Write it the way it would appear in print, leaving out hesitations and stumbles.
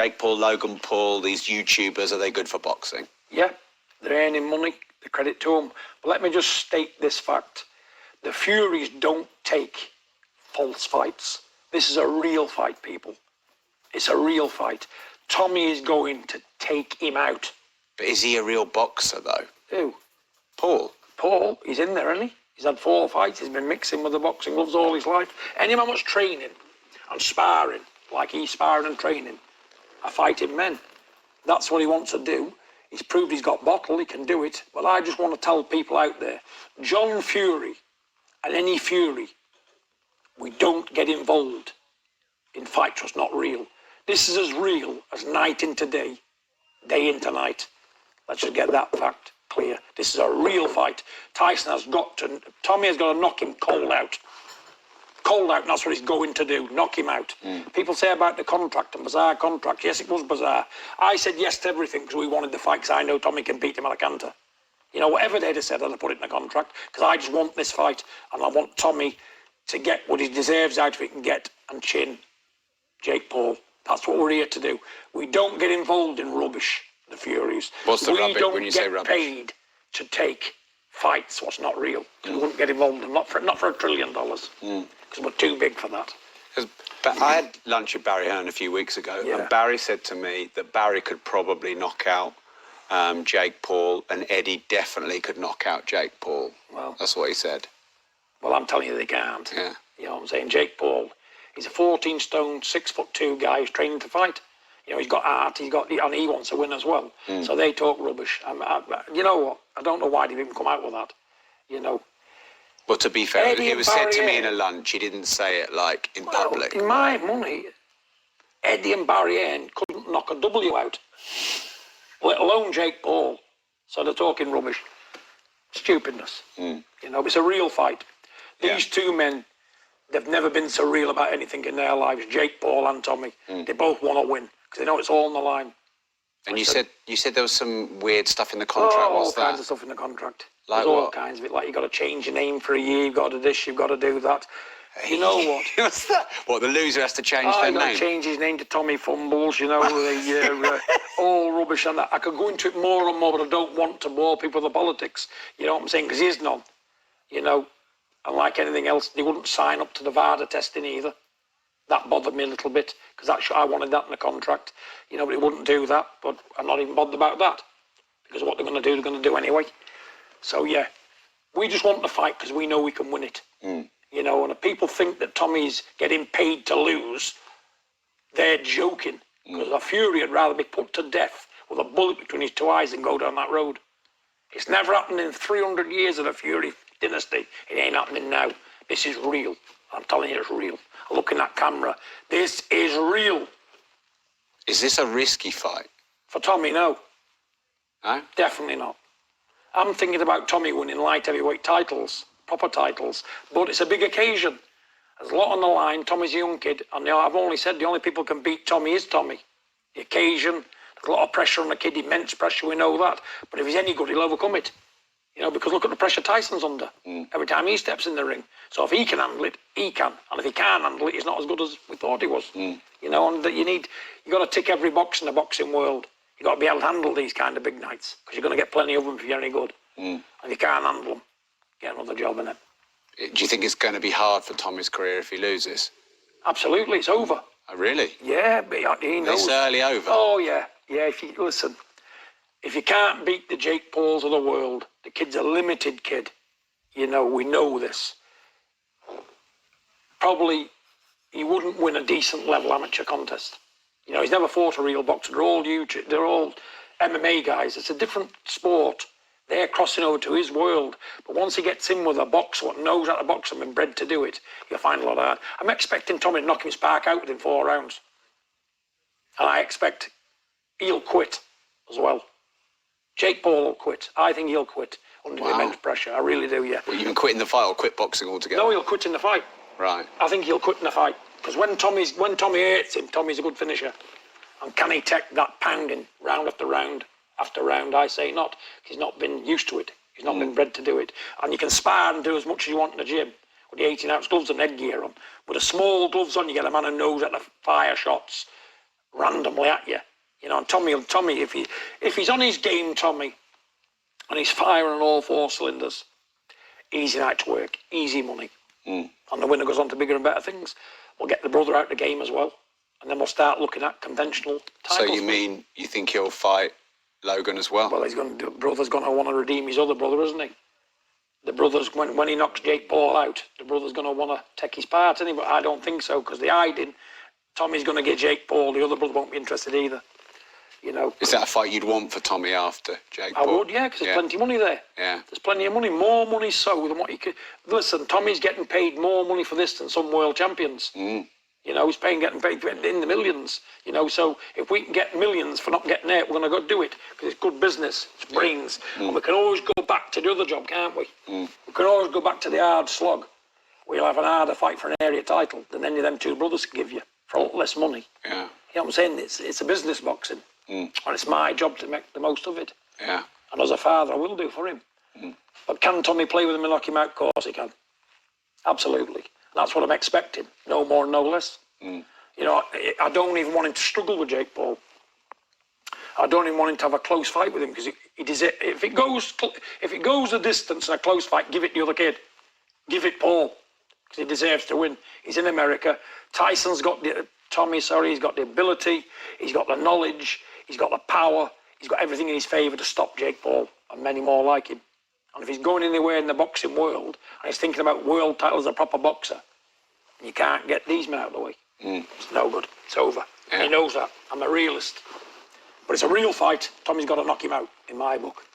Jake Paul, Logan Paul, these YouTubers, are they good for boxing? Yeah, they're earning money, the credit to them. But let me just state this fact. The Furies don't take false fights. This is a real fight, people. It's a real fight. Tommy is going to take him out. But is he a real boxer, though? Who? Paul. Paul, he's in there, isn't he? He's had 4 fights. He's been mixing with the boxing gloves all his life. Any man much training and sparring, like he's sparring and training, are fighting men. That's what he wants to do. He's proved he's got bottle, he can do it. But I just want to tell people out there, John Fury and any Fury, we don't get involved in fights that's not real. This is as real as night into day into night. Let's just get that fact clear. This is a real fight. Tommy has got to knock him cold out. Cold out, and that's what he's going to do, knock him out. People say about the contract, and bizarre contract. Yes, it was bizarre. I said yes to everything because we wanted the fight, because I know Tommy can beat him at a canter. You know, whatever they'd have said, I'd have put it in the contract, because I just want this fight, and I want Tommy to get what he deserves out of it and get and chin Jake Paul. That's what we're here to do. We don't get involved in rubbish, the Furies. What's the rubbish when you say rubbish? We don't get paid to take fights what's not real. We wouldn't get involved in not for $1 trillion, because we're too big for that. But I had lunch with Barry Hearn a few weeks ago, and Barry said to me that Barry could probably knock out Jake Paul, and Eddie definitely could knock out Jake Paul. Well, that's what he said. Well, I'm telling you they can't. Yeah. You know what I'm saying? Jake Paul, he's a 14 stone, 6'2" guy who's training to fight. You know, he's got art, and he wants to win as well. So they talk rubbish. You know what? I don't know why they've even come out with that. You know. Well, to be fair, it was said to me in a lunch. He didn't say it, like, in public. In my money, Eddie and Barry Hearn couldn't knock a W out, let alone Jake Paul. So they're talking rubbish. Stupidness. You know, it's a real fight. These two men, they've never been so real about anything in their lives, Jake Paul and Tommy. They both want to win, because they know it's all on the line. And you said there was some weird stuff in the contract. What's that? All kinds of stuff in the contract. Like There's what? all kinds of it. Like, you've got to change your name for a year, you've got to do this, you've got to do that. You know what? What's that? What, the loser has to change their name? I've change his name to Tommy Fumbles, you know, all rubbish and that. I could go into it more and more, but I don't want to bore people with the politics. You know what I'm saying? Because he is none. You know, and like anything else, they wouldn't sign up to the VADA testing either. That bothered me a little bit, because I wanted that in the contract. You know, but he wouldn't do that. But I'm not even bothered about that, because what they're going to do anyway. So, yeah, we just want the fight because we know we can win it. You know, and if people think that Tommy's getting paid to lose, they're joking. Because a Fury would rather be put to death with a bullet between his 2 eyes than go down that road. It's never happened in 300 years of the Fury dynasty. It ain't happening now. This is real. I'm telling you, it's real. Look in that camera. This is real. Is this a risky fight? For Tommy, no. No? Definitely not. I'm thinking about Tommy winning light heavyweight titles, proper titles, but it's a big occasion. There's a lot on the line. Tommy's a young kid, and I've only said the only people who can beat Tommy is Tommy. The occasion, there's a lot of pressure on the kid, immense pressure, we know that. But if he's any good, he'll overcome it. You know, because look at the pressure Tyson's under every time he steps in the ring. So if he can handle it, he can. And if he can't handle it, he's not as good as we thought he was. You know, and you got to tick every box in the boxing world. You got to be able to handle these kind of big nights, because you're going to get plenty of them if you're any good. And if you can't handle them, get another job in it. Do you think it's going to be hard for Tommy's career if he loses? Absolutely, it's over. Oh, really? Yeah, but he knows. It's early over? Oh, yeah. Yeah, listen, if you can't beat the Jake Pauls of the world, the kid's a limited kid. You know, we know this. Probably he wouldn't win a decent level amateur contest. You know, he's never fought a real boxer. They're all YouTube, they're all MMA guys. It's a different sport. They're crossing over to his world. But once he gets in with a boxer, what knows how to box and been bred to do it, you'll find a lot hard. I'm expecting Tommy to knock him spark out within 4 rounds. And I expect he'll quit as well. Jake Paul will quit. I think he'll quit under the immense pressure. I really do, yeah. Well, you can quit in the fight or quit boxing altogether? No, he'll quit in the fight. Right. I think he'll quit in the fight. Because when Tommy hurts him, Tommy's a good finisher. And can he take that pounding round after round after round? I say not. He's not been used to it. He's not been bred to do it. And you can spar and do as much as you want in the gym with the 18-ounce gloves and headgear on. With the small gloves on, you get a man who knows how to fire shots randomly at you. You know, and Tommy, if he's on his game, Tommy, and he's firing on all 4 cylinders, easy night to work, easy money. And the winner goes on to bigger and better things. We'll get the brother out of the game as well. And then we'll start looking at conventional titles. So you think he'll fight Logan as well? Well, brother's going to want to redeem his other brother, isn't he? The brother's, when he knocks Jake Paul out, the brother's going to want to take his part, isn't he? But I don't think so, because the hiding, Tommy's going to get Jake Paul, the other brother won't be interested either. You know. Is that a fight you'd want for Tommy after Jake Paul? I would, yeah, because there's plenty of money there. Yeah. There's plenty of money, more money so than what you could... Listen, Tommy's getting paid more money for this than some world champions. You know, he's getting paid in the millions. You know, so if we can get millions for not getting it, we're going to go do it, because it's good business, it's brains. And we can always go back to the other job, can't we? We can always go back to the hard slog. We'll have an harder fight for an area title than any of them 2 brothers can give you for a lot less money. Yeah. You know what I'm saying? It's a business boxing. And it's my job to make the most of it. Yeah. And as a father, I will do for him. But can Tommy play with him and knock him out? Of course he can. Absolutely. That's what I'm expecting. No more, no less. You know, I don't even want him to struggle with Jake Paul. I don't even want him to have a close fight with him, because if it goes the distance in a close fight, give it the other kid. Give it Paul, because he deserves to win. He's in America. He's got the ability, he's got the knowledge, he's got the power, he's got everything in his favour to stop Jake Paul and many more like him. And if he's going anywhere in the boxing world and he's thinking about world titles as a proper boxer, you can't get these men out of the way. It's no good. It's over. Yeah. He knows that. I'm a realist. But it's a real fight. Tommy's got to knock him out, in my book.